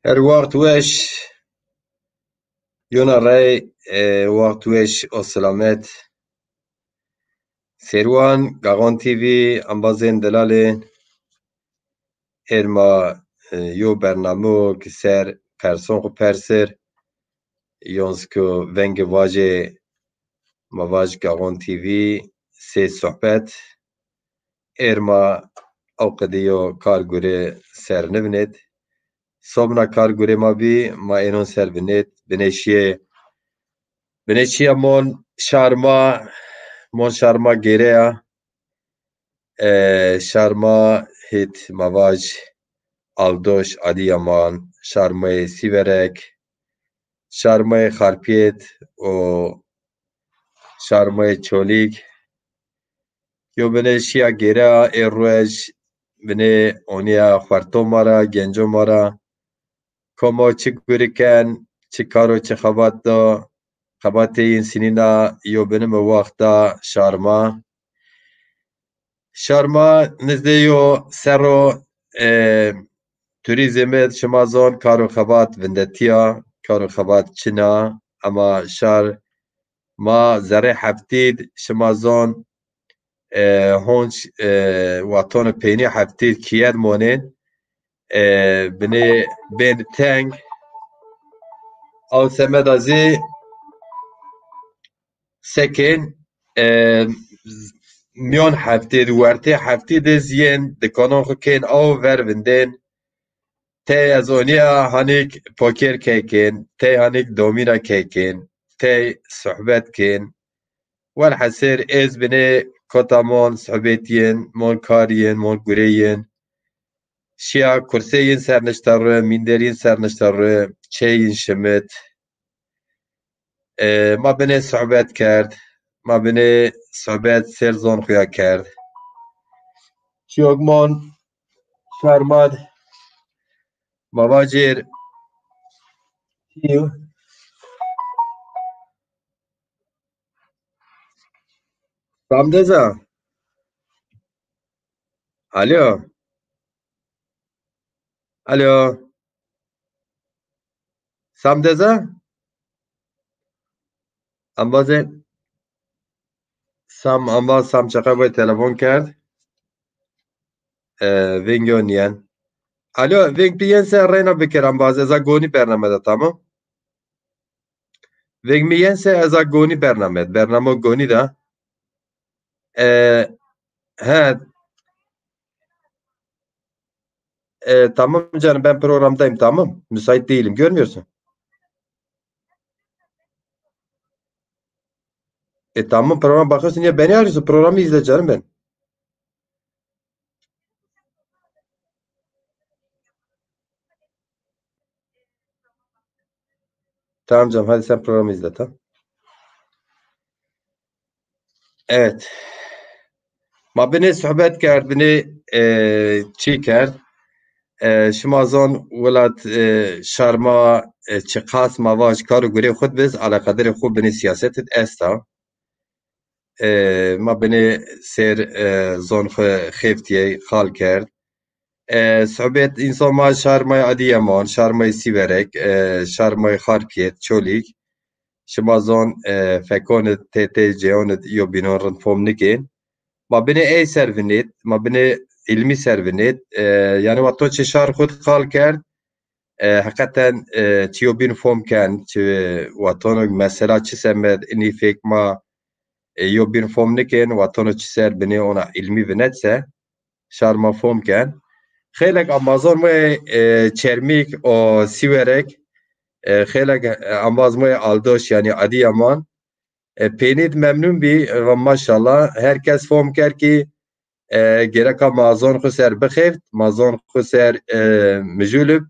Her wagt weş yona rey wagt weş o selamet Serwan Gagan TV ambazên Delalê êrma yo bernamo ki ser person xwe persir yonsku vengê vajê ma vaj Gagan TV sê sohbet êrma ew qediyo kargurê ser nivinêt Somna kargurê ma bî ma ênon ser binêt binêçiya mon şarma gêreya şarma hêt mavaj Aldoş Adıyaman şarmayê Sîverek şarmayê Xarpêt û şarmayê Çolîk yo binêçiya gêreya êrwej binê oniya xwertoma ra gencoma ra Koma çi gurîken çi kar û çi xebat da xebatê yên sînîna yo binime waxta şarma nizdê yo ser û turîzmê şima zon kar û xebat vindetiya kar û xebat çina ema şarma zerrê heftîd şima zon honc watonê pênî heftîd kiyed monên binê bên teng ew semeda zê sekên miyon heftê û wertê heftê de ziyên dikanan xwe kên ew ver vindên tê ez oniya hanîk poker keykin tê hanîk domîna keykin tê sohbet kên welhesîr êz binê kota mon sohbêtiyên mon kariyên mon gureyên şiya kurseyên sernişta rû mînderiyên sernişta rû çeyên şimit ma binê sohbet kerd ma binê sohbet sêr zon xuya kerd çîrok mon şarma ma vajêr Samdeza Alo Samdeza ambazê Sam çeqe wê telefon kerd vêngo niyen Alo vêng piyên ser rêna bikir ambaz eza gonî bername de tamam vêng miyên ser eza gonî bername bername gonî de he tamam canım ben programdayım tamam müsait değilim görmüyorsun tamam programa bakıyorsun ya beni arıyorsun programı izle canım ben tamam canım hadi sen programı izle tamam evet ma binê sohbet kerd binê çî kerd şima zon welat şarma çi qas ma vaj kar û gurê xwe biz alaqaderê xwe binê siyasetê esta ma binê sêr zon xwe xêftiye xal kerd sohbet însan ma şarmayê Adıyaman şarmayê Sîverek şarmayê Xarpêt Çolîk şima zon fekonit tê cêwanit yo bînan rind fom nikên ma binê ey ser vinêt ma binê ilmî ser vinêt yani wato çi şar xwe xal kerd heqeten çi yo bîn fom ken çi watonek mesela çi semed nîfek ma yo bîn fom nikên watono çi ser binê ona ilmî vinetse şarma fom ken xêlek ambazon wê çermîk û Sîwerek xêlek ambaz wê Aldoş yani Adıyaman pênî memnûn bî maşallah herkes fom ker kî gereka mazon xwe ser bixêft mazon xwe ser mijûlib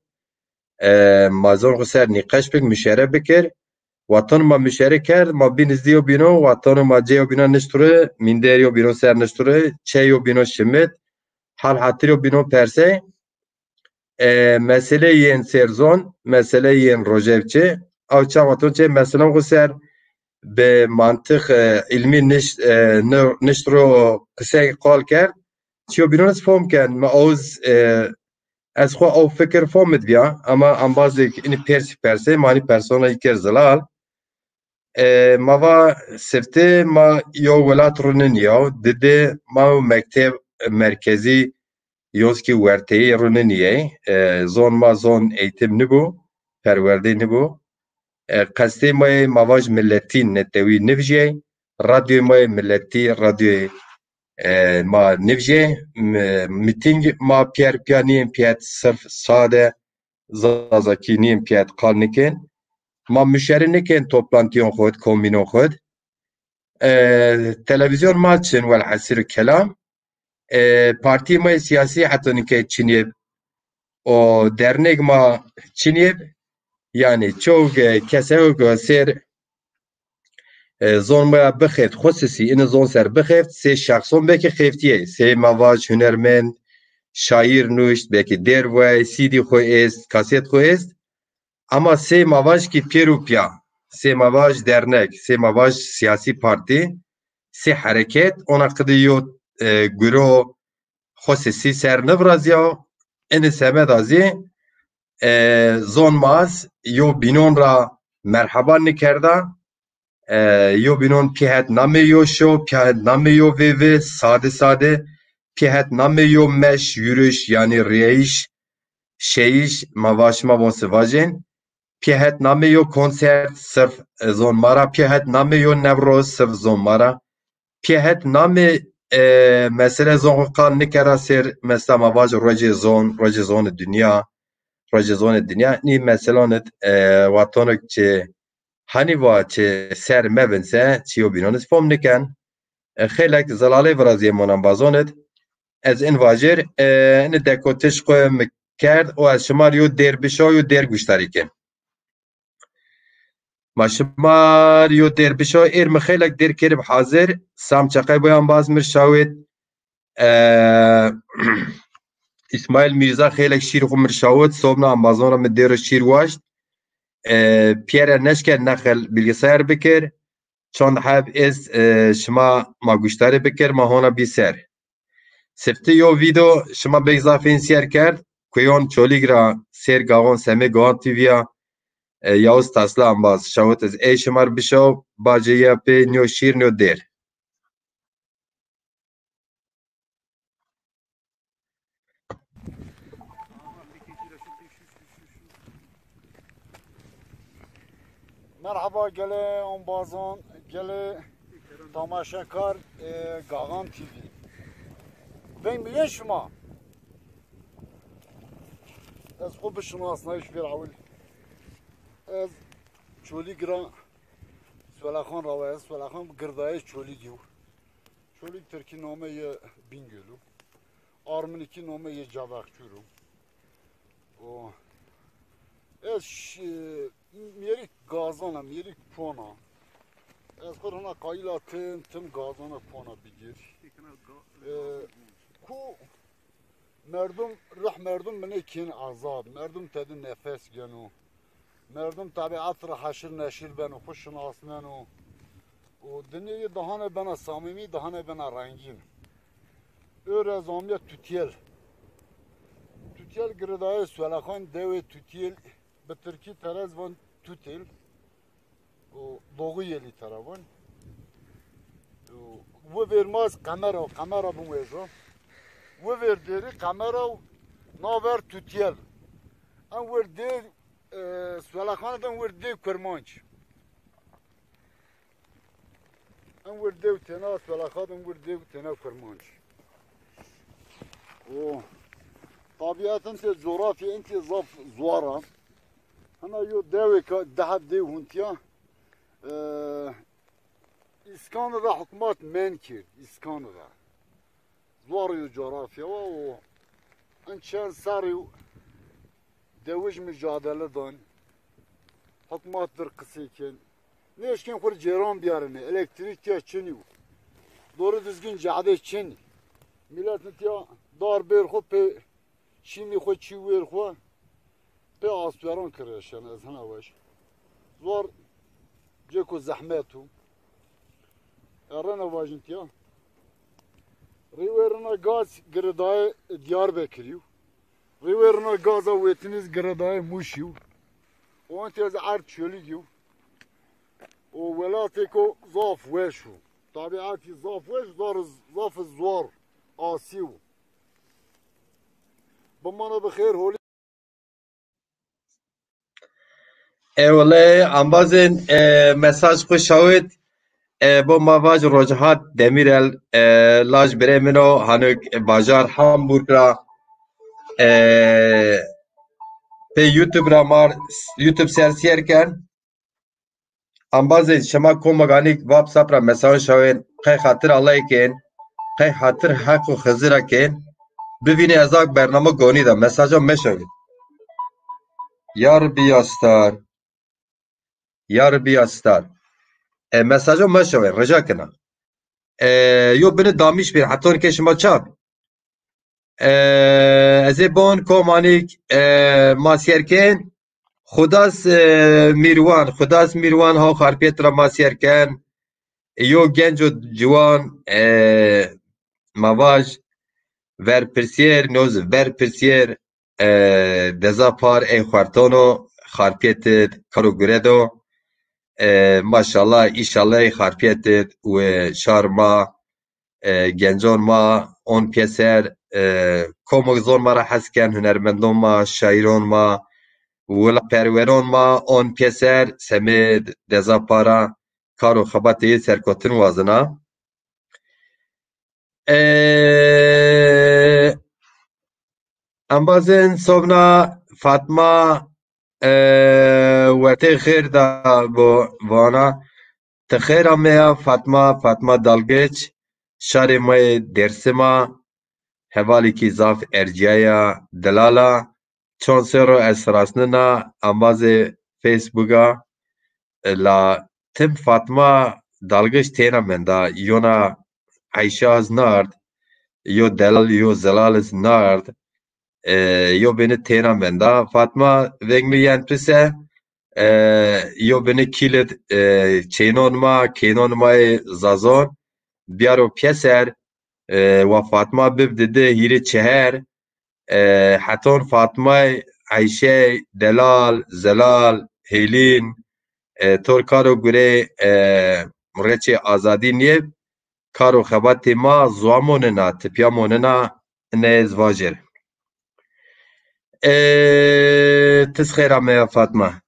mazon xwe ser nîqeş bik müşere bikir waton ma müşere kerd ma bî nizdî yo bîno watonu ma cê yo bîno niştûrê mînder yo bîno ser niştûrê çey yo bîno şimit halhatîr yo bîno persê meseleyên sêrzon meseleyên rojevçê ew çawa waton çê meselen xwe ser bi mantık ilmî niştiro qiseyê qal kerd çi yo bîno fom ken me oz Ez xwe ew fikir fomit bia, ama ambazek ini persê manî personayê ker zilal. Mava sirtê ma yo welat Rûniniya didê ma mekteb merkezî Yoskî Werteyê Rûniniyê zon ma zon eğitim nibû, perwerdê nibû. Qestê me yê mava ji milletî netewî niv jê, radyoyê me yê milletî radyoyê ma niv jê, mîtîng ma piyaniyên piyet sirf sade zazakîniyên piyet qal nikin. Ma müşerî nikin toplantiyên xwe, komînên xwe. Televîzyon ma çin welhesîr kelam. Partiyê me yê siyasî heta nike çiniyê û dernek ma çiniyê yani çok kesek sêr zon me bixêft xwesisî ini zon ser bixêft sê şexson belkî xêftiye sê mava ji hunermend şaîr nûşt belkî derve CD xwe êst kasêt xwe êst ama sê mava jikî pêr û piya sê mava ji dernek sê mava ji siyasî partî sê hereket ona qidiyo guro xwesisî ser nivraziya ini semeda zê zon maz yo bînon ra merheba nikerda yo bînon pihet namê yo şo pihet namê yo vêvê sade sade pihet namê yo meş yürüyüş yani rêyîş şeyiş mavaşma bon sivajên pihet namê yo konsert sirf zon mara pihet namê yo nevroz sirf zon mara pihet namê mesele zon qal nikera ser mesela mavaj rojê zonê dünya rojê zonê dünya nî meselanet watonek çê Haniva çi ser mevin se çiyo bînonis fom nikin xêlek zelalê viraziyê monan bazonet ez in vajêr ini dekotiş xwe mikerd û ez şimar yo dêrbişa yo dêrguhtarî kirin. Ma şimar yo dêrbişa êr min xêlek dêr kirib hazir Sam Çeqay boyan baz mir şawêt İsmail Mirza xêlek şîr xwe mir şawit sobna ambazona min dêr şîr waşt Pierre neşke nexel bilgisayar bikir çond heb ez şima ma guştarê bikir ma hona bî ser. Sifti yo video şima bêk zafên sêr kerd ku yon çolîk ra sêr gawan semê gawan TVya Yavuz Tasla ambaz şawit ez ê şimar bişaw bacêya pê nyo şîr nyo dêr. Merhaba gele onbazon gele tamaşakar Gagan TV. Ben biliyor şuma. Ez o bişunasına iş bir avil. Ez çoli gira Svelakhan ravayaz Svelakhan girdayı çoli giv. Çoli Türkiye nameye Bingölü. Armin iki nameye Cavakçuru. O ez میری گازانم میری پونا از خورنا قایلا تم گازانا پونا بگیر کو مردم منه کین عذاب مردم تدی نفس گنو مردم طبیعت را حشر نشیر بنو خوش ناسننو و دنیای دهانه بنا صمیمی دهانه بنا رنگین öyle zamiye tütyel girdaya Svelakhan devi tütyel به ترکی تراز وان توتیل و دوغی یلی تراوان و ورماز kamera bu mevzu و وردری kamera ناور توتیل ان وردی Svelakhan'dan وردی کرمانچ ان وردی تنا Svelakhan'dan وردی تنا کرمانچ و طبيعة انت جغرافيا انت ظف زوارة هنا يو داوي دهب دي هونتيا İskanada hükümet menkir İskanada zor coğrafya ve انچن ساری دوج mücadele dan hükümet der kısıken ne işken kur ceran biyarını elektrik ya çini doğru düzgün cade çin millet ya dar bir hope şimdi xo çiver xo pe asyaran kreşen az hana vaş zor ceko zahmetu erana vajint ya riverina gaz girdaya Diyarbakır'ı Riverna gaza wetiniz gradaya muşiu. O antez art çölügiu. O velateko zaf weşu. Tabiatı zaf weş zaf zor asiu. Bamana bixir holi. والله انبازن مساج خوش شوید با مواج روجهات دمیرل لاج بره منو هنوک بازار هامبورگ را به یوتیوب را مار یوتیوب سرسیر کن انبازن شما کومگانی واتساپ را مساج شوید قی خاطر الله کن قی خاطر حق و خزیره کن ببینی ازاک برنامه گونی دا مساجا مشوید یار بیاستار یار بیاستار مساجا مشوید رجا کنم یو بینه دامیش بین حتی که شما چاب از بون کومانیک ماسیرکن خداس میروان ها خارپیت را ماسیرکن یو گنج و جوان مواج ورپرسیر نوز ورپرسیر دزا پار ای خوارتونو خارپیت کرو گردو ماشاءالله ایشالله خارپیت و شارما گنجان ما اون پیسر کومک زور ما را حس کن هنرمندان ما شاعران ما ولا پروران ما اون پیسر سمید دزا پارا کارو خباتی سرکوتن وازنا انبازن صبنا فاطمه وقتی خیر دا وانا تخیر امیا فاطمه دالگچ شار مای درسما حوالی کی زاف ارجایا دلالا چون سرو اسراسننا اماز فیسبوکا لا تم فاطمه دالگچ تینا مندا یونا عیشه از نارد یو دلال یو زلال از نارد یو بینه تینا مندا فاطمه وگمی ین پسه یو بینه کیلد کینون مای زازون بیارو پیسر و فاطمه ببدده هیره چهر حتون فاطمه عیشه دلال زلال هیلین تور کارو گره مرچه آزادی نیب کارو خباتی ما زواموننا تپیاموننا نیز واجر تسخیرم یا فاطمه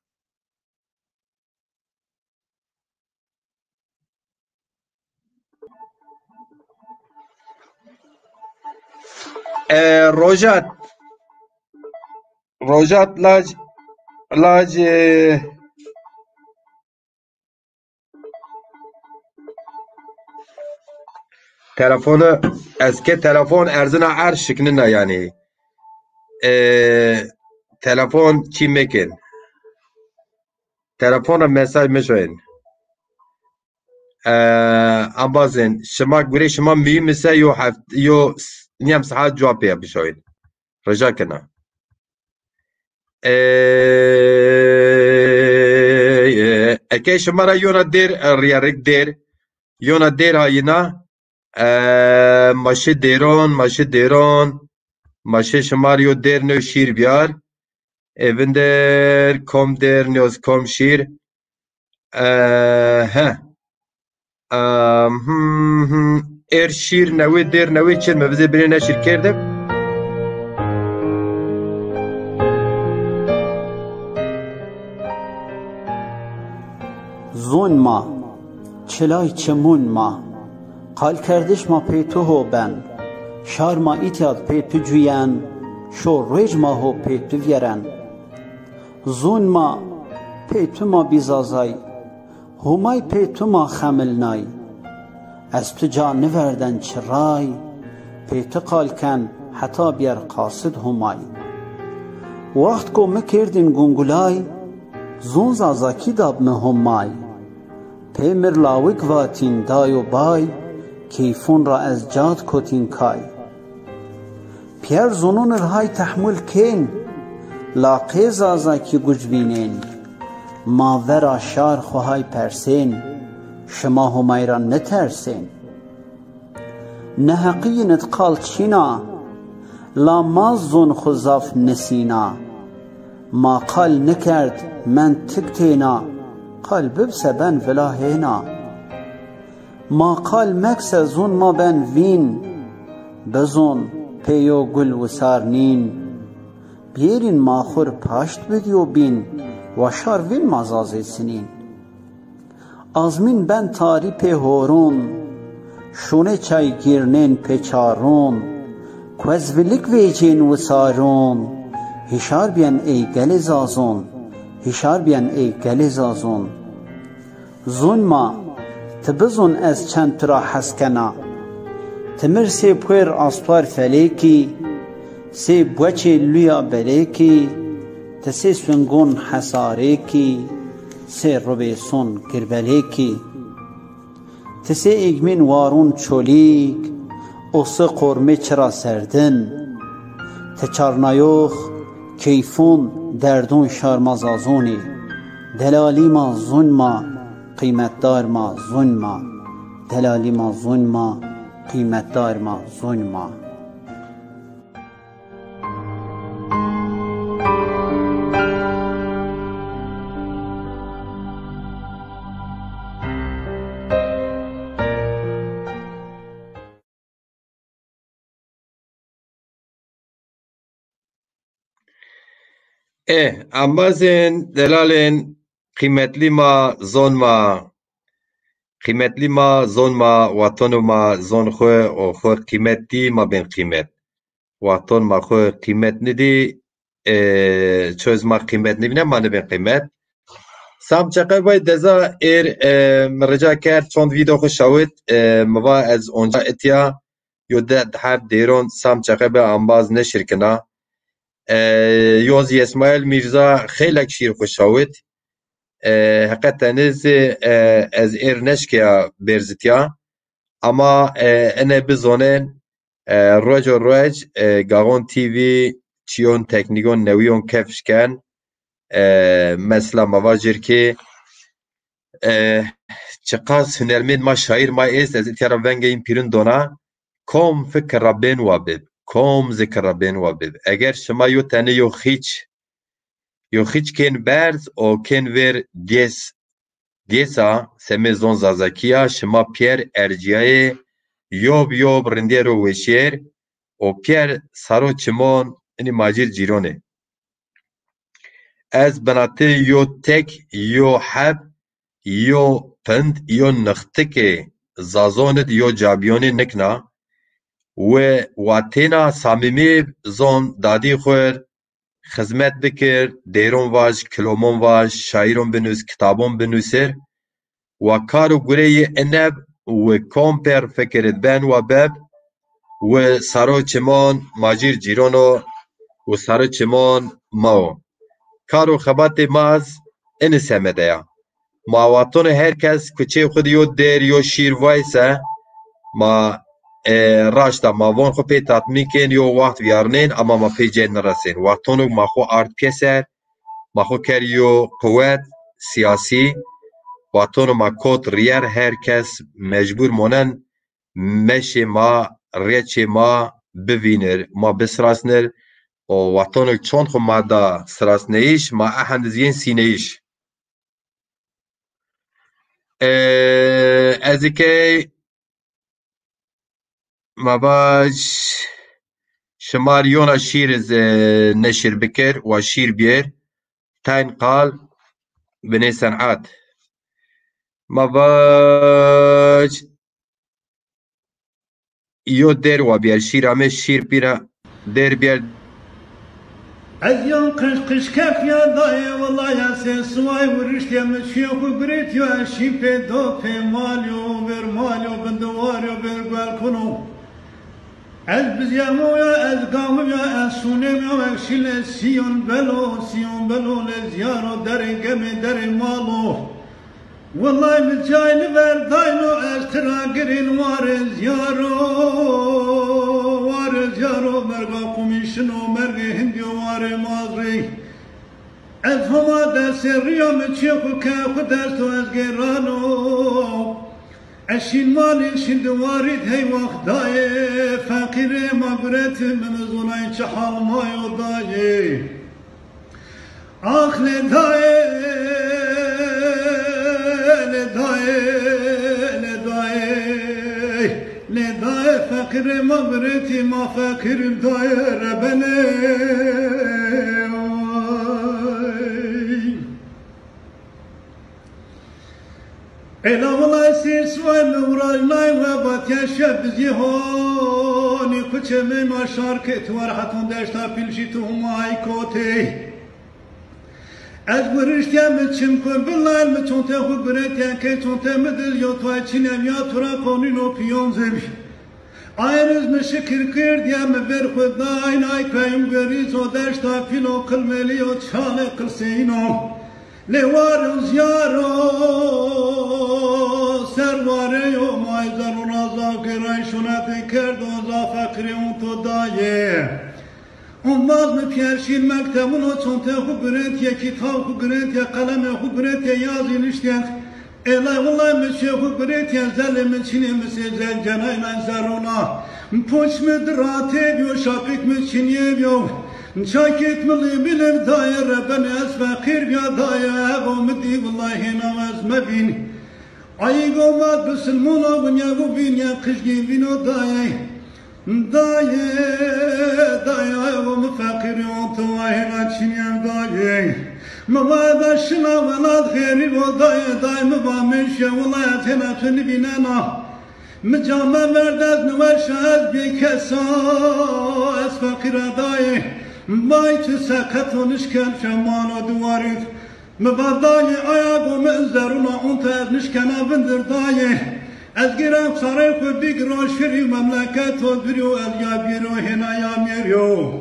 روجات لاج تلفون اسکه تلفون ارزنا هر شکننا yani telefon çi mekin telefona mesaj meşoyin ambazin şema gure şema mühim ise yo niyam saat cevap yapışoyin rica kena eke şema ra yona der riyarik der yona der hayina maşı deron maşı şema yo der no şir biyar evinde kom der nöz kom şir er şir nevi der nevi çin me bize birine şir kerdim زون ما چلای چمون ما قال کردش ما پیتو هو بن شار ما ایتیاد پیتو جوین شو رویج ما هو پیتو ویرن زون ما پیتو ما بیزازای همای پیتو ما خمل نای از تو جا نوردن چرای پیتو قال کن حتا بیر قاصد همای وقت کو مکردین گنگولای زون زازاکی داب مهمای پیمر لاوک واتین دای و بای کیفون را از جاد کتین کای پیر زنون رهای تحمل کن لاقی زازاکی گجبینین ما ورا شار خواهی پرسین شما همای را نترسین نهقی ندقال چینا لا مازون خزاف نسینا ما قال نکرد من تکتینا قال ببسه بن ولا هینا ما قال مکس زون ما بن وین بزون پیو گل و سارنین بیرین ما خور پاشت بدیو بین و شار وین مازازه سنین آزمین بن تاری پی هورون شونه چای گیرنین پیچارون کوز ولک ویجین و سارون هشار بیان ای گل زازون هشار بیان ای گل زازون زون ما تبزون از چند ترا حسکنا تمر سی پویر آسپار فلیکی سی بوچه لویا بلیکی تسی سونگون حساریکی سی روبیسون گربلیکی تسی ایگمین وارون چولیک اوسه قرمه چرا سردن تچارنایوخ کیفون دردون شارمازازونی دلالی ما زون ما قیمتدار ما زون ما دلالی ما زون ما قیمتدار ما زون ما Ambazên delalên qîmetli ma zon ma qîmetli ma zon ma waton ma zon xwe û xwe qîmetî ma bên qîmet waton ma xwe qîmet nidî çöz ma qîmet nibîne ma nibên qîmet Sam çeqevay deza êr min rica kerd çond vîdeo xwe şewit miva ez onca etiya yo her dêron Sam çeqeve ambaz neşirkina Yoz İsmail Mirza xêlek şîr xwe şewit heqeten ez êr neşkeya bêrzitiya ama ene bizonên rojo roj Gaxon TV çiyon teknîgon newîyon kevşken mesela mava jirkê çiqas hunermend ma şaîr ma êst ez îtiyara vengeyîn pîrin dona kom fikir ra bên wa bib kom zikir ra bên wa bib eger şima yo tenê yo xîç kên berz û kên vêr dêsa semê zon zazakiya şima Pierre Erciyayê yob rindê ro weşêr û Pierre Saro Çimon inî Macîr Cîronê Ez binatê yo tek yo heb yo pind yo nixtikê zazonit yo cabiyonê nikna wê watêna samîmî zon dadî xwir xizmet bikir dêron vaş kilomon vaş şaîron binûs kitabon binûsir wa kar û gureyê eneb wê komper fikirit ben wa beb wê Saro Çimon Macîr Cîrono û Saro Çimon mao kar û xebatê maz inî semede ya ma watonê herkes ku çê xwe yo dêr yo şîr vayse ma raşta ma van xwe pê tatmîn kên yo waxt viyarnên ama ma pê cê nirasên watonê ma xwe art pîser ma xwe ker yo quwet siyasî watonê ma kot riyer herkes mecbûr monen meşê ma reçê ma bivînir ma bisirasnir û watonê çond xwe ma da sirasneyîş ma ehendiziyên sîneyîş ez ê ma baş şimariyona şîr neşir bikir wa şîr bêr tên qal binê senat ma baş yo dêr wa bêr şîra me şîr pîra dêr bêr Ez yan kış kefya dayê welaya sê sway wiriştê min şêxu girêtiyo şî pê do pê malyo ber malyo bindiwaryo ber gwelkuno Ez bizyamo ya ez gamım ya ez sunem ya ekşile siyon belo le ziyaro derê gemê derê malo Wallahi min çaylı ver dayno ez tıra girin warê ziyaro merga komîşino mergê hindiyo warê mazrê Ez hema dersê riya min çêxu kexu dersto ez gêrano Ez اشین مالی شین دوارید هی وقت دایه فقیر مغرت من زونای چه حال مایو دایه آخ لدایه لدایه فقیر مغرتی ما فقیر دایه ربنه Ela والله سير سوى مورالناي وبات يا شاب زيهوني كتشمي ما شاركت ورحتون داشتا بلشيتهم هاي كوتي أجبرشت يا متشمكم بالله المتشون تاخو بريتيا كيتون تمدل يوتوا تشينام يا ترى قونينو بيون زمي Ayrız mı şükür kır diye mi ver Kudayın ay kayım görüz o dاشتا pilo kılmeli o çale kılseyno Levarız yaro servare yo mayzar unaza kiray şuna teker doza fakri unto daye Olmaz mı pierşin mektebun o çonte hubret ya kitap hubret ya kalem hubret ya yazın işte Elay vallahi mesih hubret ya zalimin çini mesih cenaymen zaruna Poç müdrat ediyor şapik mi çiniyor Şakit mili bilir daire ben ez fakir ya daye Gomdi vallahi namaz mebin Ay gomad bisilmuna bunya bu binya kışgi vino daye Daye daye gom fakir yontu vahina çinyem daye Mavada şına velad kheri o daye daye mıvamişe vallahi tenatını binana Mıcame verdez nüveşez bir kesa Ez fakir daye Bayt sakat nişken şamana duvarit Mevadayı ayağımı üzerine untaz nişkena bindir daye Ez girem sarayı ku bigro şiri memleket o biriyo el ya biro hina ya miriyo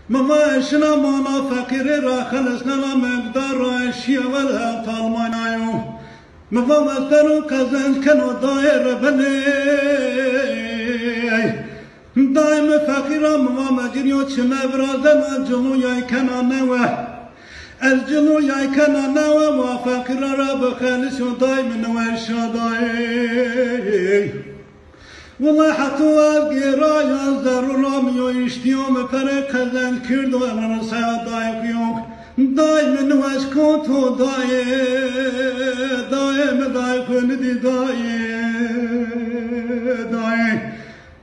Mama eşina mana fakiri ra khalısnala megdar eşya vel el talmanayo Meva mezderu kazanç keno daye rebeli Daim fakiram ve mecriyo çime brazden acılı yaykenane ve Elcılı yaykenane ve fakirara bakalisyo daimin ve şadai Vallahi hatu az giraya zaruramyo iştiyo me pere kazan kirdo emrana sayadayık yok Daimin ve şkoto daye Daime dayık önüdi daye Daye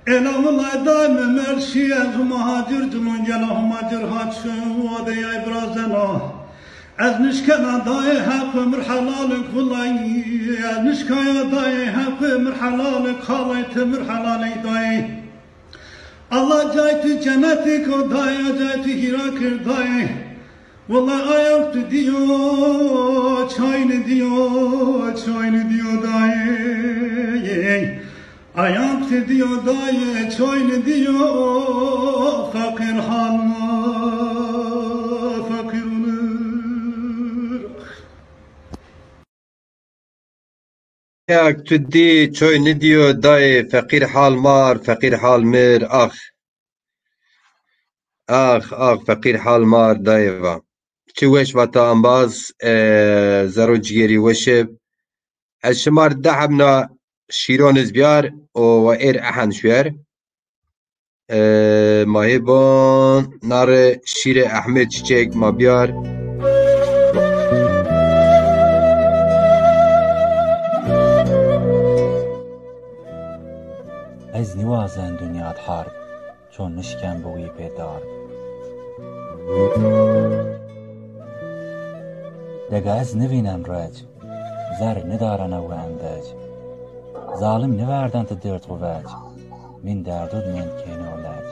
Ela vallahi daime merşi ez muhacir cılın gela humacir haçı vade yay brazena Ez nişkana daye hak ömür halalık vallahi Ez nişkaya daye hak ömür halalık halay temür halalık daye Allah caytı cennetik o daye caytı hirakır daye Vallahi ayaktı diyor çayını diyor daye Ayaktı diyor daye çayını diyor fakir halma fakir olur Ayaktı diyor çayını diyor daye fakir halmar fakir halmir fakir halmar daye va Çiweş vata ambaz zero cigeri weşib Eşmar dahabna شیران بیار و ایر احن شویر ماهیبان نار شیر احمد چیچک ما بیار از نیوازن دنیات حرب چون نشکن بوی پیدار دگه از نوینم رج زر ندارن او اندج Zalim ne verden te dert quvvet min derdud men kene olad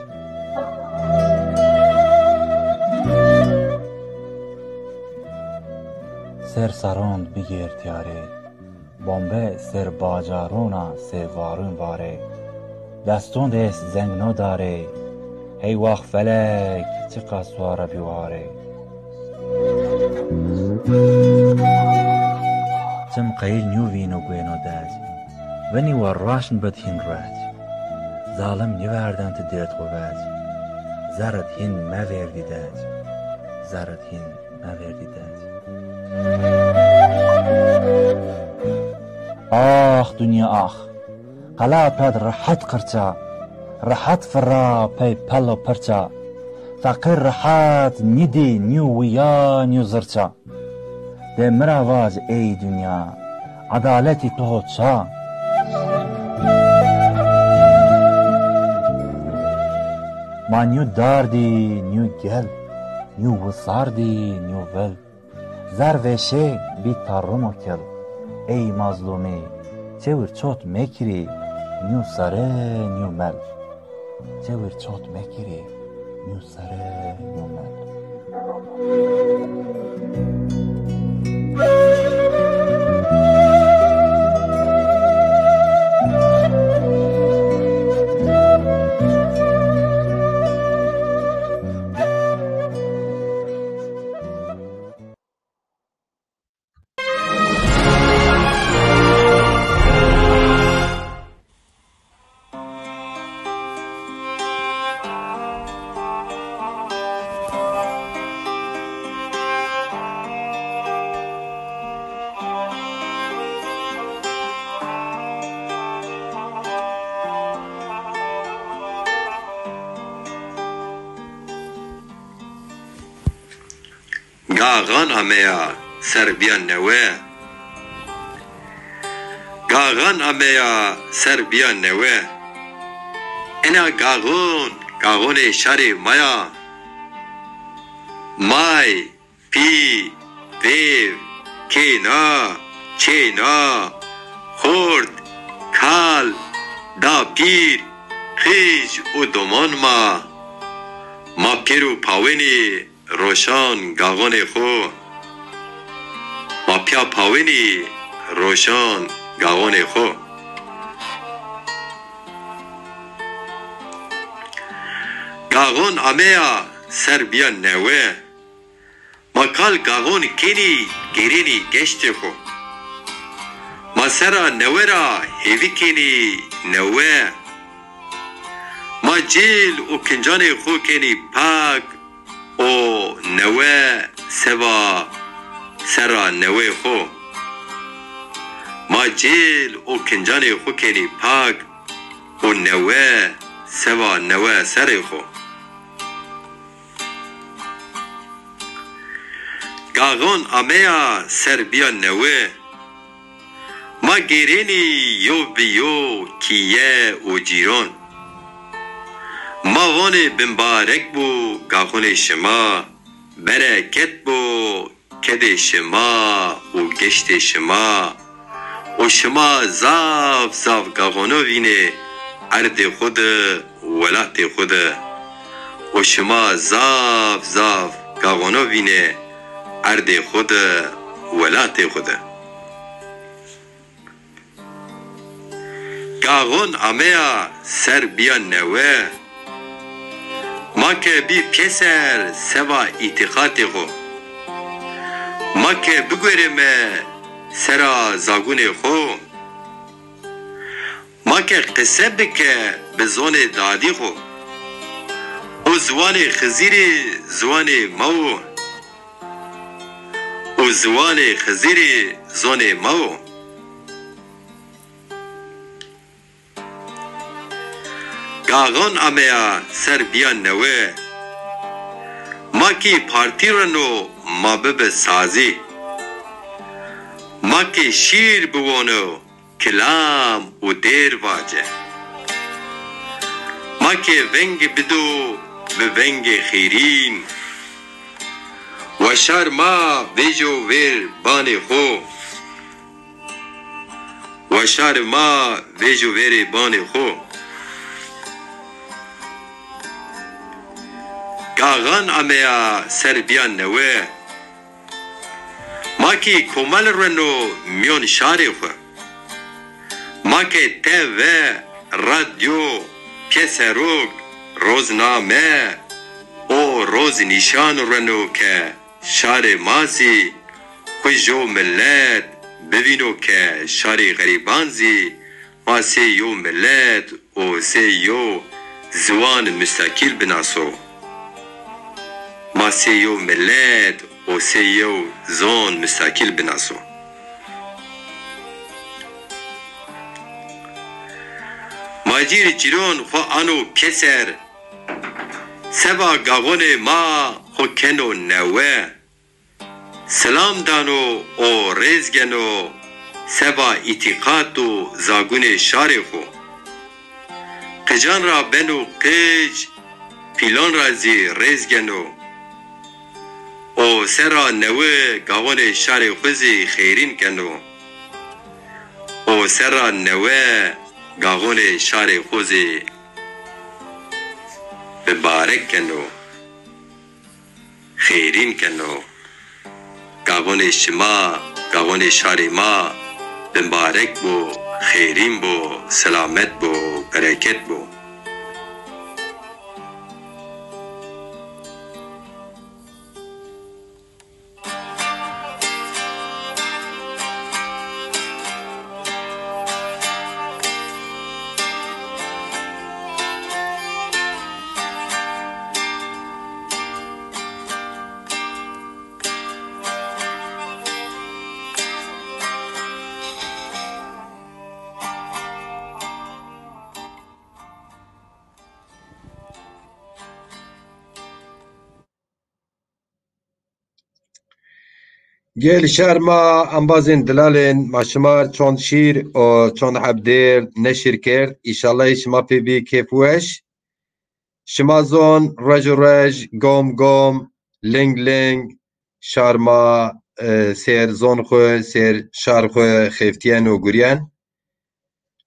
Ser sarond bigir tiyare Bombe ser bajarona se varun vare Dastond es zengno dare Hey vaq felek çiqa suara biware Tim qayil new vino gweno daz Veni warrashin بدهن رات ظالم نوردن تدرت قوات زرد هن ما وردی داد زرد هن ما وردی داد آخ دنیا آخ قلا پد راحت قرچا راحت فرا پی پلو پرچا فقیر راحت نیدی نیو ویا نیو زرچا ده مراواز ای دنیا عدالتی تو چا ما نیو داردی نیو گل نیو وصاردی نیو ول زر وشه بی تارمو کل ای مظلومی چور چوت مکری نیو سره نیو مل چور چوت مکری نیو سره نیو مل گاغان امیا سربیان نوه گاغان امیا سربیان نوه انا گاغون شری مایا مای پی ویو کینا چینا خورد کال دا پیر خیج و دومان ما پیرو پاوینی روشان گاغون خو ما پیا پاوینی روشان گاغون خو گاغون امیا سر بیان نوه ما کال گاغون کینی گیرینی گشت خو ما سرا نوه را هیوی کینی نوه ما جیل و کنجان خو کینی پاک او نوه سوا سرا نوه خو ما جیل و کنجان خو کنی پاک او نوه سوا نوه سر خو گاغون امیا سر بیا نوه ما گیرینی یو بیو کیه و جیران ما وانه بمبارک بو گاغون شما برکت بو کد شما و گشت شما و شما زاف گاغونو وینه ارد خود ولات خود و شما زاف گاغونو وینه ارد خود ولات خود گاغون امیا سر بیا نوه ما که بی پسر سوا اعتقاد خو ما که بگویرم سرا زاگون خو ما که قصه بکه به زون دادی خو او زوان خزیر زوان مو او زوان خزیر زون مو گاغان امیا سر بیان نوه ما کی پارتی رنو ما بب سازی ما کی شیر بوانو کلام و دیر واجه ما کی ونگ بدو به ونگ خیرین و شر ما ویجو ویر بان خو و شر ما ویجو ویر بان خو گاغان امیا سر بیان نوه ما کی کمال رنو میون شاری خو ما کی تیوه رادیو پیسروگ روزنامه او روز نشان رنو که شار مازی خوشو ملت ببینو که شاری غریبان زی ما سیو ملت و سیو زوان مستقل بناسو ما سیو ملت و سیو زون مستقل بناسو ماجیر جیرون خو آنو کسر سبا گاغون ما خو کنو نوه سلام دانو او رزگنو سبا اتقاد و زاگون شار خو قجان را بنو قج پیلان را زی رزگنو او سرا نوه گاغون شار خوزی خیرین کنو او سرا نوه گاغون شار خوزی ببارک کنو خیرین کنو گاغون شما گاغون شار ما ببارک بو خیرین بو سلامت بو برکت بو گل شرما انبازین دلالین ماشمار چون شیر و چون حبدیر نشر کرد ایشالله شما پی بی کیفوش شما زون رج و رج گم گم لنگ لنگ شارما سیر زون خو سیر شار خو خیفتین و گوریان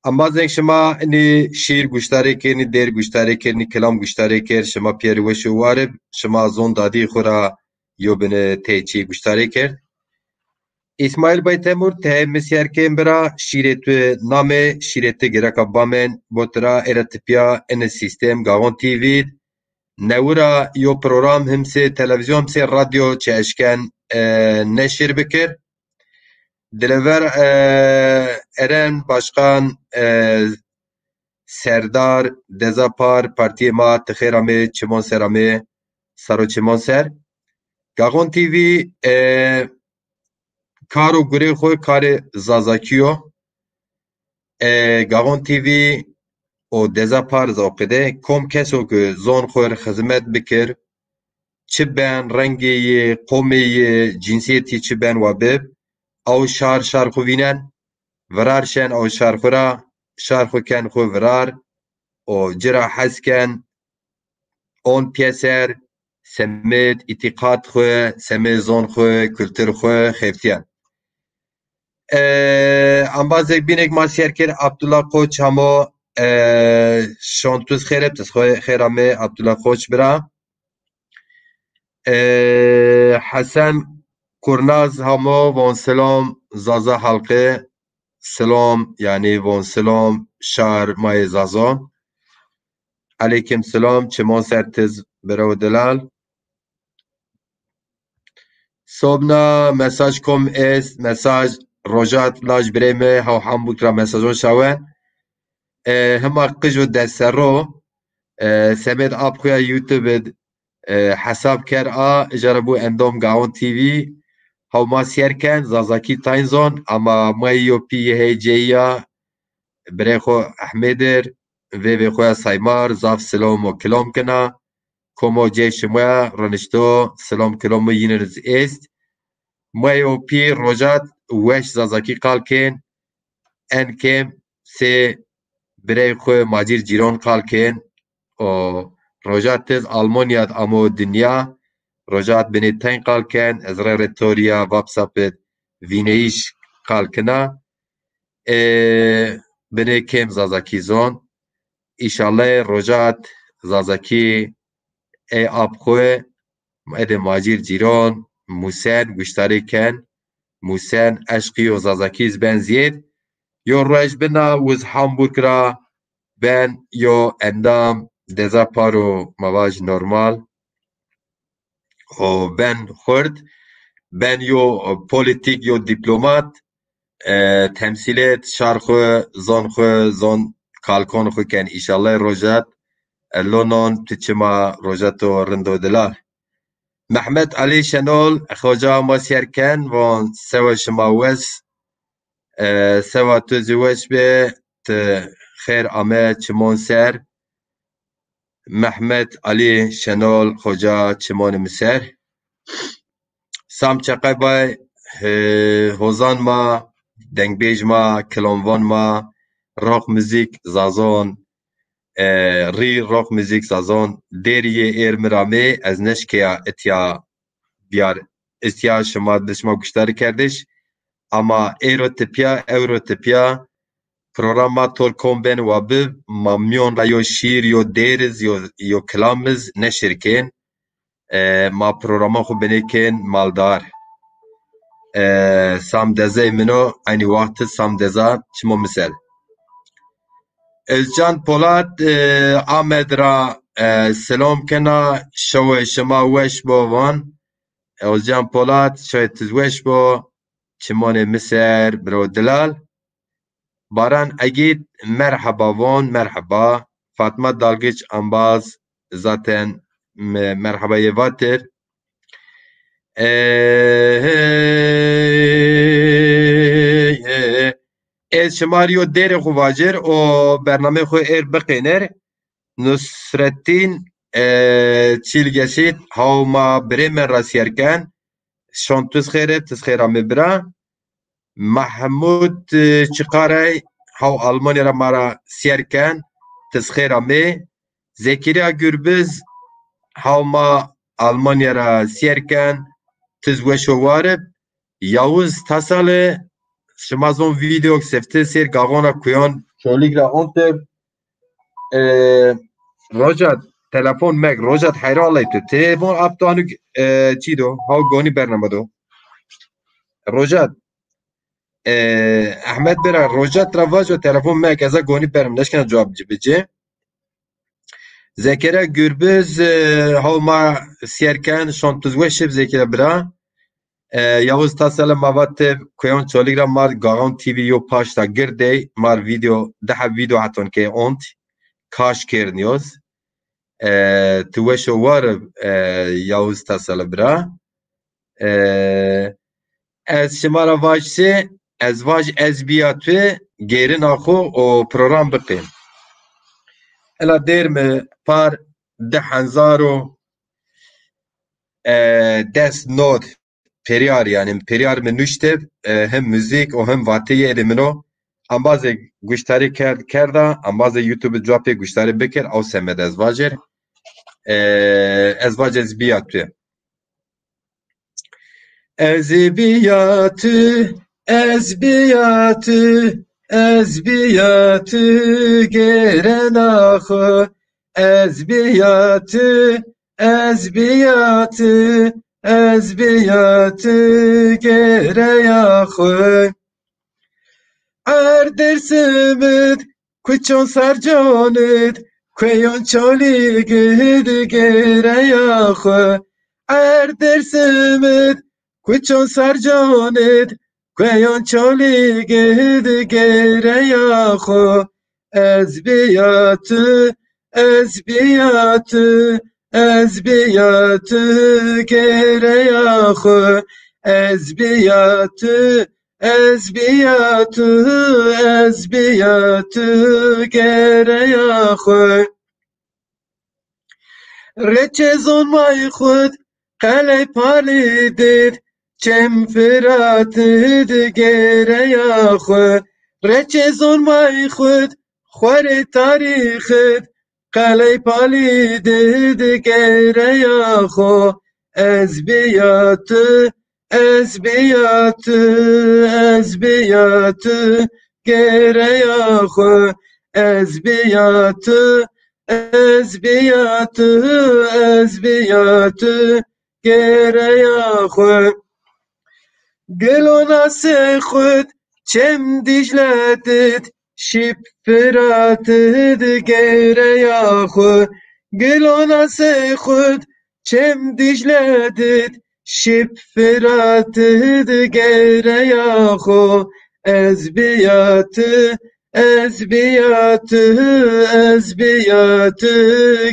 انبازین شما نی شیر گوشتاری کرد نی دیر گوشتاری کرد نی کلام گوشتاری کرد شما پیر وش وارب شما زون دادی خورا یو بن تیچی گوشتاری کرد İsmail Bay Temur te misyerkên bira şîretê namê şîretê gereka bamên botra eratipya ene sîstem Gavon TV newira yo program himsê televizyon himsê radyo çi eşken neşir bikir dilever Eren Başkan Serdar Dezapar Partiyê ma Tixêra me Çimonser me Saro Çimonser Gavon TV کارو گره خوی کار زازاکیو گاغون تیوی او دزا پار زوقده کم کسو که زون خوی خدمت بکر چه بین رنگی قومی جنسیتی چه بین و بب او شار خو وینن ورار شن او شار خو کن خو ورار او جرا حس کن اون پیسر سمت اتقاد خو سمت زون خو کلتر خو خفتیان انبازek binek masyer kir Abdullah Koç hamo şontuz xerep tis xera me Abdullah Koç bira Hasan Kurnaz hamo von selam zaza halqe selam yani von selam şar may zaza aleyküm selam çemon sertiz bira delal sobna mesaj kom es mesaj روجات لاج بريمه هاو حمبوكرا مساجون شاوه هما قجو دسرو سمد اب خويا يوتيوب حساب كر جربو اندوم گاون تي في هاو ما سيركن زازاكي تاينزون اما ما يو بي هي جيا بريخو احمدر في خويا سايمار زاف سلام و كلام كنا كومو جيش مويا رنشتو سلام كلام ينرز است ما يو بي روجات وش زازاکی قال کن ان کم سه برای خو ماجیر جیران قال کن او روجات تز آلمانیات امو دنیا روجات بنیتین قال کن ازرار توریا وابساپت وینیش قال کنا بنی کم زازاکی زون ایشالله روجات زازاکی ای آب خو اد ماجیر جیران موسن گوشتاری کن موسن عشقی و زازاکیز بن زید یو روش بنا وز همبورگرا بن یو اندام دزا پارو مواج نورمال و بن خورد بن یو پولیتیک یو دیپلومات تمثیلت شارخو زون کالکون خو کن ایشالله روجات لونون تچما روجاتو رندو دلار محمد علی شنول خوجا ماسیر کن و سوا شما وز سوا توزی وش به خیر آمه چمون سر محمد علی شنال خوجا چمون مسر سام چقای بای هوزان ما دنگبیج ما کلونوان ما راک موزیک زازون ری راک موزیک زازون دیریه ایر مرامه از نشکیا اتیا بیار استیا شما دشما گشتاری کردش اما ایروتپیا پروگراماتور کومبن و به مامیون را یو شیر یو دیرز یو کلامز نشرکن ما پروگراما خو بنیکن مالدار سام دزه منو aynı وقت سام دزا چمو مثال الجان پولاد آمد را سلام کنا شو شما وش بو وان الجان پولاد شاید تزوش بو چمون مصر برو دلال باران اگید مرحبا وان مرحبا فاطمه دالگیچ انباز zaten merhaba yevater ez şemariyo dere xuvajer o bername xu baqiner Nusrettin çilgesit havma bremen rasiyerken şantuz xere tizxera mebra Mahmud çıkaray hav Almanya ra mara siyerken tizxera me Zekeriya Gürbüz havma Almanya ra siyerken tizweşo varib Yavuz Tasalı Şimazon video sefte ser gavona kuyan çoligra onter Rojat telefon meg Rojat hayra alaytı telefon aptanı çido hav goni bernamado Rojat Ahmet bera Rojat travajo telefon meg eza goni bernam neşkena cevap cibici Zekeriya Gürbüz havma siyerken şantuzweşib Zekeriya bira Yavuz Tasalı mavat koyan çoligra mar gagan TV yo paşta girde mar video daha video haton ke ont kaş kerniyoz tuweşo var Yavuz Tasalı bira ez şimara vajse ez vaj ez biyatı gerin axo o program biqin ela derme par dehanzaro des not Periyar yani periyar me nuştev hem müzik o hem vatiye elimino ambazı guştari kerda ambazı YouTube cevapı guştari bekir av semed ezvajer ezvajer biyatı ezbiyatı ezbiyatı geren ahı ezbiyatı ezbiyatı gereyaxı erdersimit kuçon sarcanit kuyon çoli gidi gereyaxı erdersimit kuçon sarcanit kuyon çoli gidi gereyaxı ezbiyatı gereyaxı ezbiyatı gereyaxı reçezon may xud qale palidid çem firatid gereyaxı reçezon may xud xware tarixid قلعه پالیدید گریاخو ezbiyatı gereyaxı ezbiyatı gereyaxı Gelona sexud çem dijledid Şip firatid gereyaxı Gelona sexud çem dijledid Şip firatid gereyaxı ezbiyatı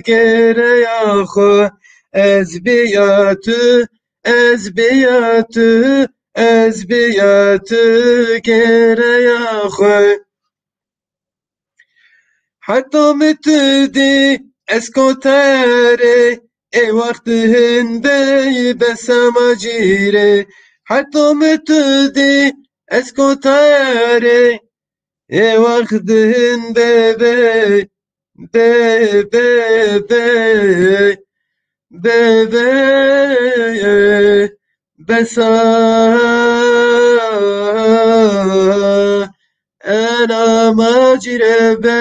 gereyaxı ezbiyatı gereyaxı حتی متدی اسکوتره ای وقتهن بی بسما جیره حتی متدی اسکوتره ای وقتهن بی بی بی بی بی بی بسا أنا ماجرة بي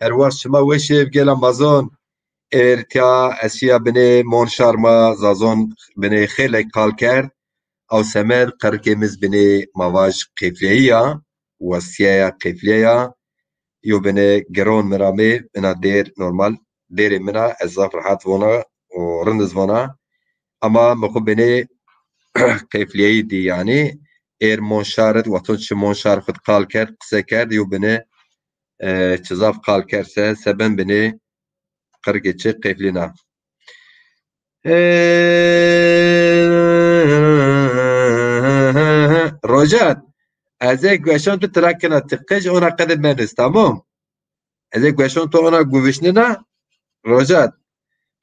هر وقت شما وشه بگل امازون ارتیا اسیا بنه مون شارما زازون بنه خیلی کال کرد او سمر قرکمیز بنه مواج قفلیه وسیعه قفلیه یو بنه گرون مرامه بنا دیر نورمال دیر منا ازاف راحت ونا و رندز ونا اما مخو بنه قفلیه دی yani eğer monşaret vaton çi monşar xud qal kerd qise kerd yu bine çizaf qal kerse seben bine qirgeçi qeflina Rojat ez ê gweşan tu tirakina tiqij ona qedet menis tamam ez ê gweşan tu ona guvişnina Rojat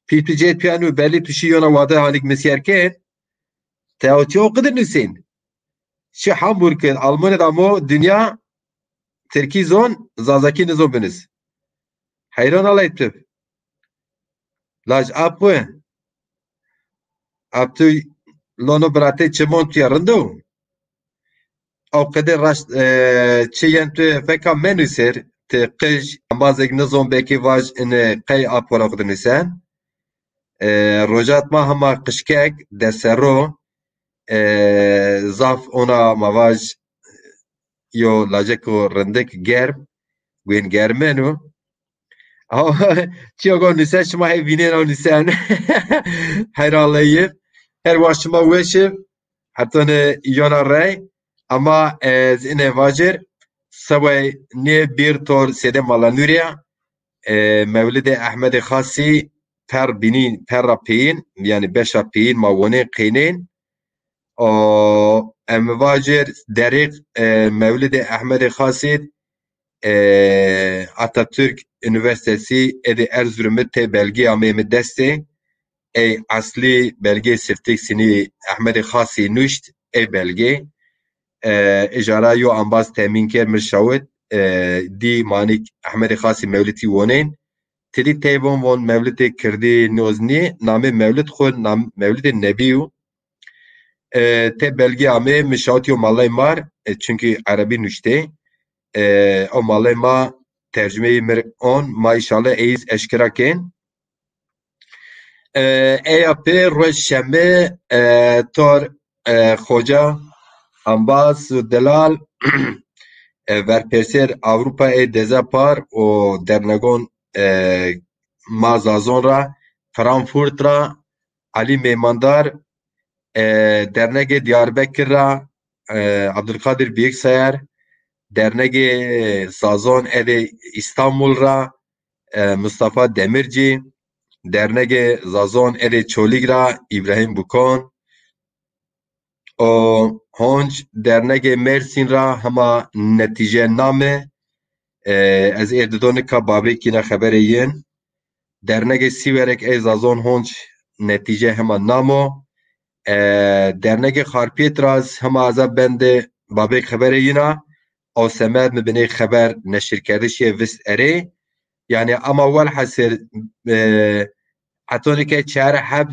pîtu cet piyanu belî tu şî yona wade hanik misyerkên teotiyo qedir nüsên Şi Hamburg'ın Almanya'da mı dünya Türkiye zon zazaki ne zon beniz. Hayran alaytı. Laj apı. Aptı lono brate çemon tuyarındı. O kadar raş çiyen tu feka menüser te kış ambazek ne zon beki vaj in kay apora kudun sen. Rojat ma hama kışkek desero zaf ona mavaj yo lajeko rendek germ gwen germenu çiyogo nüsen şuma evinen o nüsen hayralayıp her vaşıma veşip hatta ne yona rey ama zine vajir sabay ne bir tor sede malanuriya mevlide Ahmed Khasi per binin per rapin yani beş rapin mavone qinin o emvajir derik mevlide Ahmed Khasi Atatürk Üniversitesi edi Erzurum'u te belge amemi deste asli belge sirtik sini Ahmed Khasi nuşt belge ijara yo ambaz temin ker mirşawet di manik Ahmed Khasi mevliti wonen tedi tebon won mevliti kirdi nozni name mevlit khod nam mevliti nebiyu te belge ame mişawet yo malay mar çünkü Arabi nuşte o malay ma tercüme-i on ma inşallah eyiz eşkiraken EAP Roşembe tor Hoca Ambas Delal verperser Avrupa Dezapar o dernegon Mazazonra Frankfurt'ra Ali Meymandar dernege Diyarbakır'a Abdülkadir Büyüksayer dernege Sazon ede İstanbul'ra Mustafa Demirci dernege Zazon ede Çoligra İbrahim Bukon o honç dernege Mersin'ra hama netice name ez erdonika babekine habereyin dernege Siverek Zazon honç netice hama namo dernege Harpiyetraz hama azab bende babek habereyina o semer mi beni haber neşir kerdişi vist ere yani ama vel hasir atonike çare hab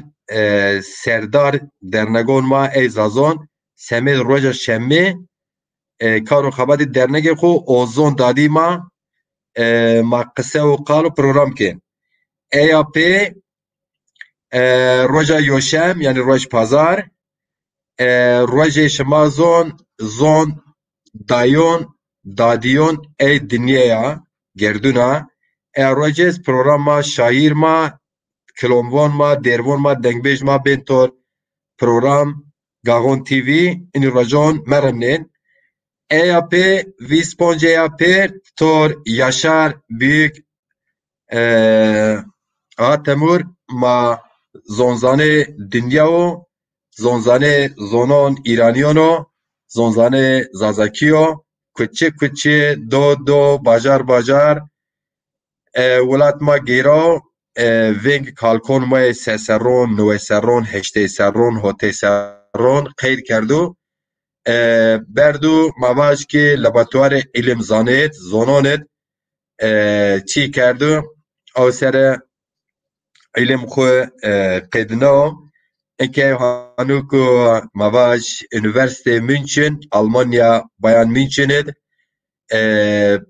serdar dernegon ma Zazon semel roja şemmi karo xabadi dernege xo ozon dadi ma qise u qalo program ken EAP roja yoşem yani roj pazar roja şema zon dayon dadiyon dünyaya gerduna rojes programa şair ma kilomvon ma dervon ma dengbej ma bentor program Gagon TV in rajon meremnen EAP Visponje EAP tor Yaşar Büyük Temur ma zonzane dünyao zonzane zonon İraniyano zonzane zazakiyo کوچه دو باجار ولات ما گیرا وینگ کالکون ما سه سرون نوه سرون هشته سرون هوته سرون قید کردو بردو مواج که لاباتوار علم زانید زونانید چی کردو او سر علم خو قیدنا اینکه هنوکو مواج انیورسیته مünchen Almanya bayan München'id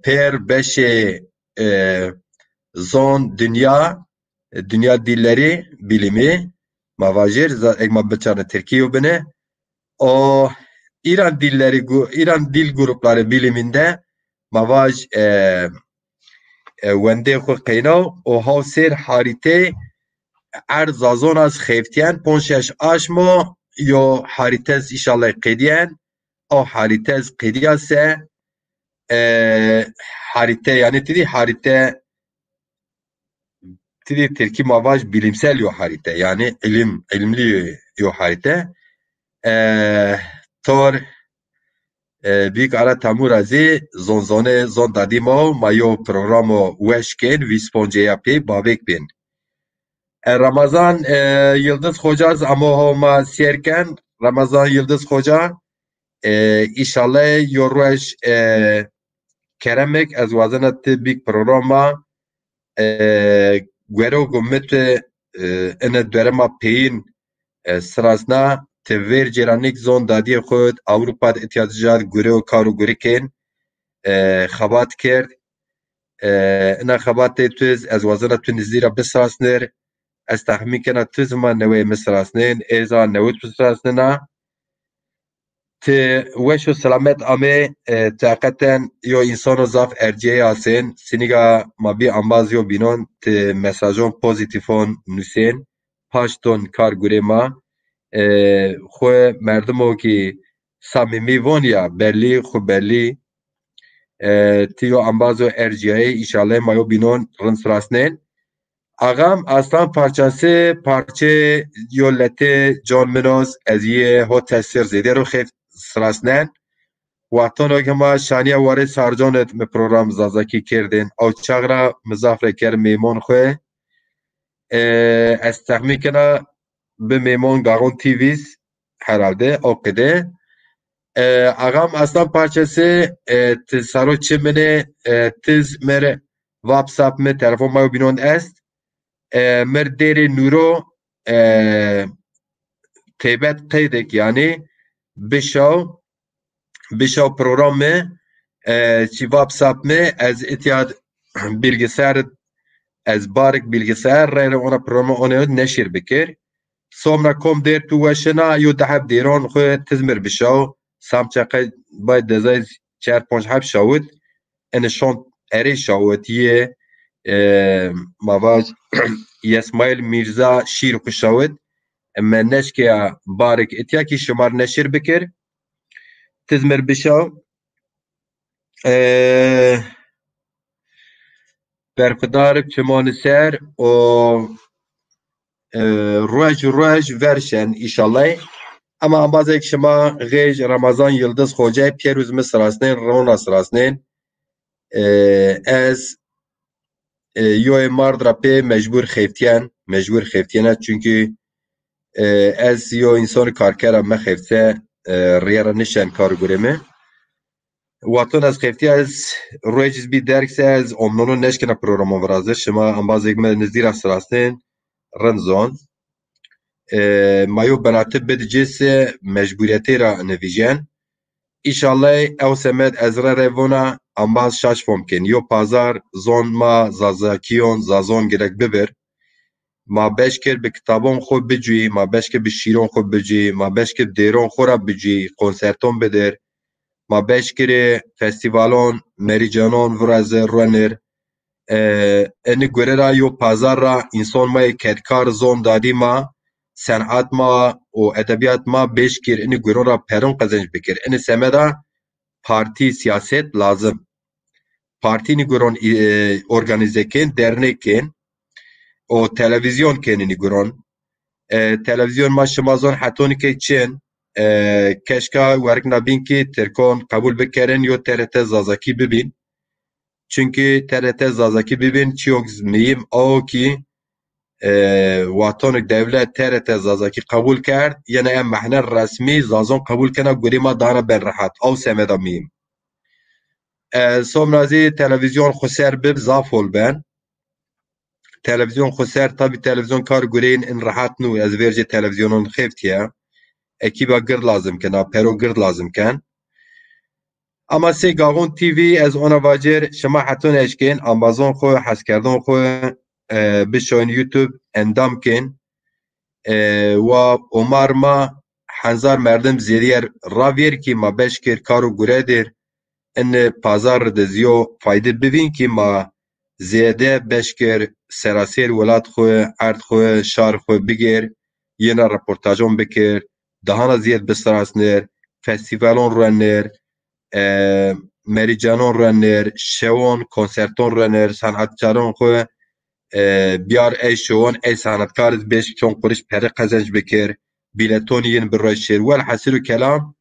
per beşe zon dünya dilleri bilimi mavajir egma beçarı Türkiye bine o İran dil grupları biliminde mavaj wende xwe qeynaw o hawsêr harîtê erza zona xêftiyan ponşeş aşmo yo harîtez îşallah qêdiyen o harîtez qêdiya se harîte yani harîte Türkî mavaj bilimsel yo harîte yani ilimli yo harîte tor büyük ara tamura zê zonzone zon dadîmo mayo programo weşkên vîsponceya pê bavêk bên Ramazan Yıldız Hoca ama sierken Ramazan Yıldız Hoca inşallah yorweş keremek ez wazana te büyük programa gwero gomit ene dörema peyên sirasna te vêr cêranik zon dadiyê xwe Avrupa îtihadîya Gurê kar û gurikên xebat kir ina xebatê tuz ez wazana tu nizîra bisirasnir ez texmîn kena tu ziman newê misirasnên êza newid bisirasnina ti weş û selamet amê taqeten yo însano zaf erciyê asên sîniga mabî ambaz yo bînon ti mesajon pozîtîfon nûsên paş ton kar gurê ma xwe merdimokî samîmî voniya berlî xwe berlî ti yo ambaz û erciyayê îşallah mayo bînon rind sirasnên Ağam aslan parçası yo letê John Minos ez yê hot tesir zêde ro xêf sirasnen waton gema şaniya warê sarconet me program zazakî kirdin ew çaxra mizafre ker mêmon xwe ez texmîn kena bi mêmon gaxon TV's herhalde ew qide Ağam aslan parçası ti saro çi minê tiz mer WhatsApp me telefon mayo bînon est mer derê nûro têbet qeydek yani bişaw program me çi WhatsApp me ez îtiyad bilgisayar ez barik bilgisayar re ona programa ona neşir bikir sonra kom der tu weşina yo deheb dêron xwe tizmir bişaw samçeqe bay dezay 4-5 heb şawit ene şont erê şawit yê mavaj Yesmail Mirza şîr xwe şawit me neşkeya barik îtiyakî şimar neşir bikir tizmir bişaw berxwedar çimani ser û roj verşen îşallah ama ambazek şima xêj Ramazan Yıldız Hoca pîrûz me sirasnên rona sirasnên ez yoyê mardra pê mecbûr xêftiyana çünkü ez yo însanî karkera me xêfte rêya nişen kargurê me waton ez xêftiya ez rojî bî derkse ez omnono neşkena programa virazir şima ambazek me nizîra sirasnên rind zon mayo benatib bidicê se mecbûriyetê ra nivîjen İnşallah ew semed ez re revona ambaz şaş fomkin yo pazar zon ma zazakiyon zazon girek bibir ma beş kir bi kitabon xwe bicî ma beş kir bi şîron xwe bicî ma beş kir dêron xwe ra bicî konserton bidir ma beş kirê festîvalon merîcanon virazê rwenir enî gure ra yo pazar ra însan mayê kedkar zon dadî ma senat ma û edebiyat ma beş kir enî guron ra peron qezenc bikir enî semeda partî siyaset lazım partî nî guron organizekên dernekên û televîzyonên nî guron televîzyon ma şima zon hetonikê çin keşka werk nabin ki Tirkon kabul bikerin yo TRT Zazaki bibin. Çünkü TRT Zazaki bibin çok miyim o ki واتونك devlet TRT Zazaki kabul کرد یعنی ام محنه رسمی زازون قبول کنه گوری ما دانه بن راحت او سمدا میم سومرازی تلویزیون خسر بب زافول بن تلویزیون خسر tabi televizyon kar گورین ان راحت نو از ورج تلویزیونون خفتیه ekiba gır lazım kena pero gır lazım ken ama se gagon TV az ona vacir şema hatun eşkin Amazon xo haskardon xo بشون یوتیوب اندام کن و عمر ما هزار مردم زیادی راویر که ما بشکر کارو گره در ان پازار دزیو فایده ببین که ما زیاده بشکر سراسر ولاد خو ارد خو شار خو بگیر یه نا رپورتاجون بکر دهانا زیاد بسراسنر فستیوالون رنر مریجانون رنر شوون کنسرتون رنر sanatçıların خو بیار ای شوون ای sanatkarız beş çon kuruş peri kazanç bekir biletoniyin bir roşir vel hasiru kelam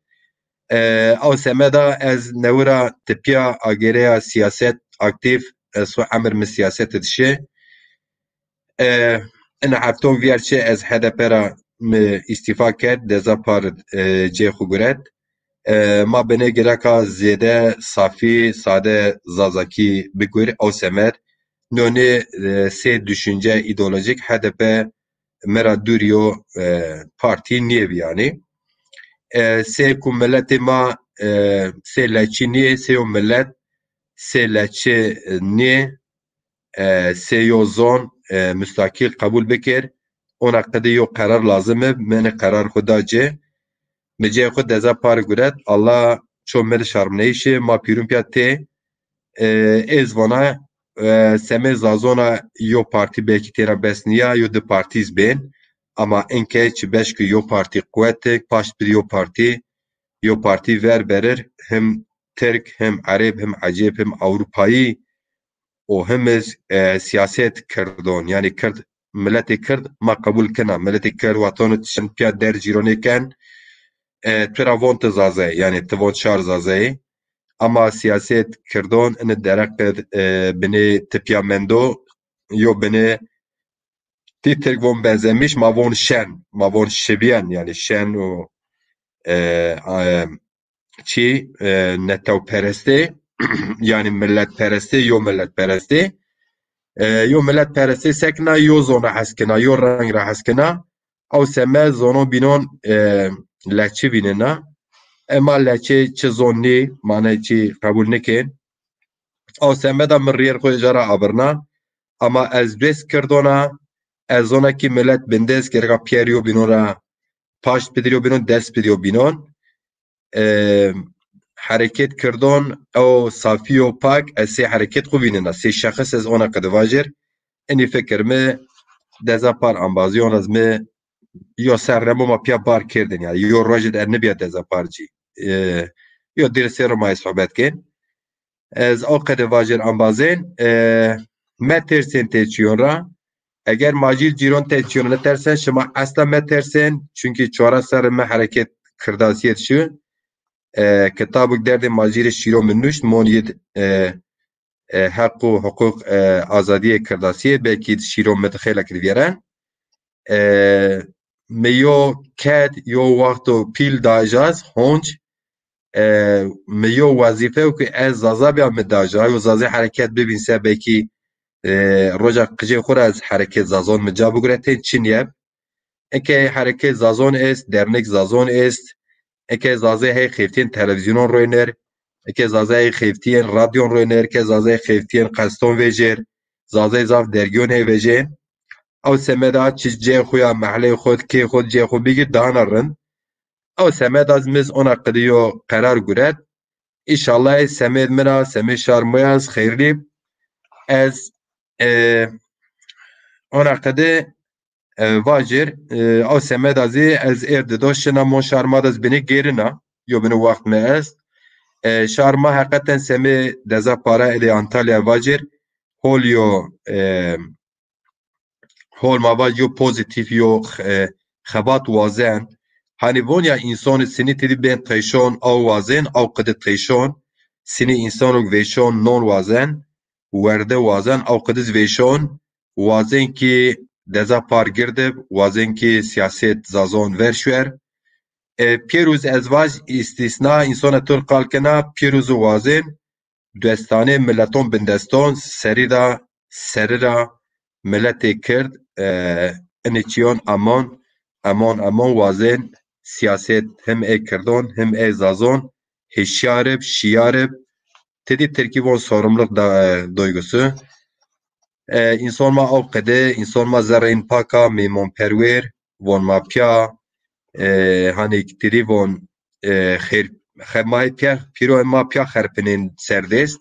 او semeda ez nevra tipya agereya siyaset aktif su amir mi siyaset dişe en hafton vierçe ez HDP ra istifa ked dezapar cexu guret ma bene gereka zede safi sade zazaki bigur o semer none se düşünce ideolojik HDP mera duriyo parti niye yani se ku milleti ma se leçi niye se o millet se leçi niye se yo zon müstakil kabul bekir ona kadar yo karar lazım mene karar xudace mece xud deza par guret Allah ço mer şarmneyşi ma pirum piyate ezvana seme zazona yo parti belki tera besniya yo de partiz ben ama enke çi beşki yo parti kuvvetek paş bir yo parti ver berir hem Türk hem Arap hem Acep hem Avrupayı o hem siyaset kırdon yani Kürt milleti Kürt ma kabul kena milleti Kürt vatanı için piya der jironiken travont zaze yani tvont şar zaze ama siyaset kردon ان درک بنی تپیامندو yo beni titrek von benzemiş ma von şebiyen yani şen o çi netev pereste yani millet pereste yo millet pereste yo millet pereste sekna yo zona haskena yo rang ra haskena او seme zono binon leçi binena اما لچه چه زونی معنی چی قبول نکن او سمدا من ریر خو جرا ابرنا اما از بس کردونا از زونه کی ملت بندز کرگا پیریو بینورا پاش بدریو بینون دست بدریو بینون حرکت کردون او صافی و پاک از سی حرکت خو بیننا سی شخص از اونا قد واجر انی فکر می دزا پار انبازیون از می yo serremo ma pia bar kirdin yani yo rojid ernebiyat deza parci yo dirserum ay sohbet kin ez o qede vajir ambazen metersen teçiyonra eğer macil ciron teçiyonra tersen şema asla metersen çünkü çora ser me hareket kırdasiyet şu kitabık derdi macil şiro minnuş moniyet hakkı hukuk azadiye kırdasiyet belki şiro metxela kiveren میو کد یو وقتو پیل داجاز هونج میو وظیفه و که از زازابیا مداجای و زازی حرکت ببین سبه کی روژا قجه خور از حرکت زازون مجابو گرهتین چین یب اینکه حرکت زازون است درنک زازون است اینکه زازی هی خیفتین تلویزیونون روینر اینکه زازی هی خیفتین رادیون روینر که زازی خیفتین قصتون ویجر زازی زاف درگیون هی ویجر او سمدا چیز جه خویا محله خود که خود جه خود بگید دانرن او سمد از مز اونا قدیو قرار گرد ایشالله سمد منا سمد شارمویاز خیرلی از اونا قدی واجر او سمد ازی از اردداشنا مون شارماد از بینی گیرنا یو بینو وقت می است شارما حقیقتا سمد دزا پارا الی انتالیا واجر هولیو هول ما با یو پوزیتیف یو خبات وازن Hanivonya insanı seni tedi ben teşon av vazen av kıdı teşon seni insanı veşon non vazen werde vazen av kıdı veşon vazen ki deza par girdib vazen ki siyaset zazon verşver پیروز ازواج استثناء انسان تر قالکنا پیروز وازن دوستانه ملتون بندستان سریرا ملت کرد انچیان امان وازن سیاست هم ای کردان هم ای زازان هشیارب شیارب تدی ترکیبان sorumluluk duygusu insan ma avqede insan ma zerrin paka memon perver von ma pya hani telefon خیر خمای پیا پیرو ما پیا خرپنین سردست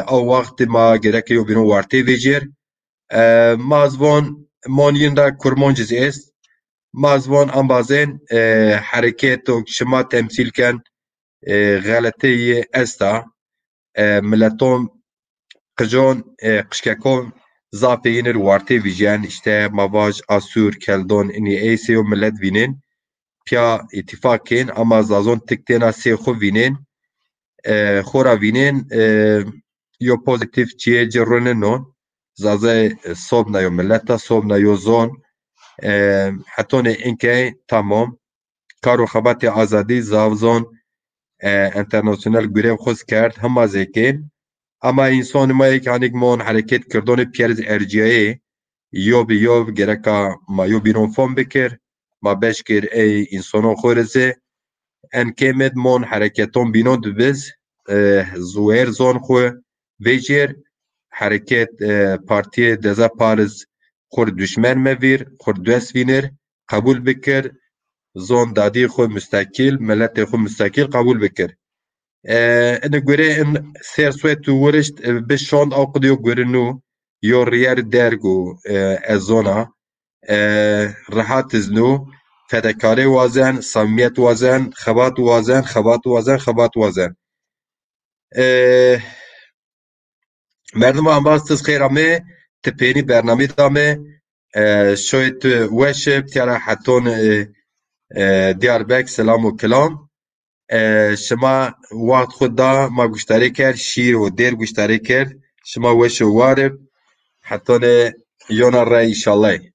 او وقت ما گرکی و بینو وارتی ویجر مازوان مانین را کرمانجز است مازوان انبازن حرکت و شما تمثیل کن غلطی استا ملتون قجان قشککون زاپینر وارتی ویجن işte مواج آسور کلدون اینی ایسی و ملت وینین پیا اتفاقین اما زازون تکتینا سی خو وینین خورا وینین یو پوزیتیف چیه جرونه نون زازه صوب نایو ملتا صوب نایو زون حتی نه اینکه تمام کارو خبات آزادی زاوزون انترناسیونل گریو خوز کرد همه زیکین اما انسان ما یک هنگ من حرکت کردن پیرز ارجیه یو بی یو گرکا ما یو بینون فون بکر ما بشکر ای انسانو خورزه انکمد من حرکتون بینون دبز زویر زون خو ویجر حرکت پارتی دزا پارز خور دشمن مویر خور دوست وینر قبول بکر زون دادی خو مستقل ملت خو مستقل قبول بکر ان گوره ان سر سویت ورشت بشان او قدیو گورنو یو ریر درگو ازونا راحت زنو فداکاری وازن صمیمیت وازن خبات وازن مردم انباستız خیرامه تپینی برنامه دامه شویت وشب تیارا حتون دیاربک سلام و کلام شما وقت خود دا ما گوشتاری کرد شیر و دیر گوشتاری کرد شما وش وارب حتون یونا رای انشالله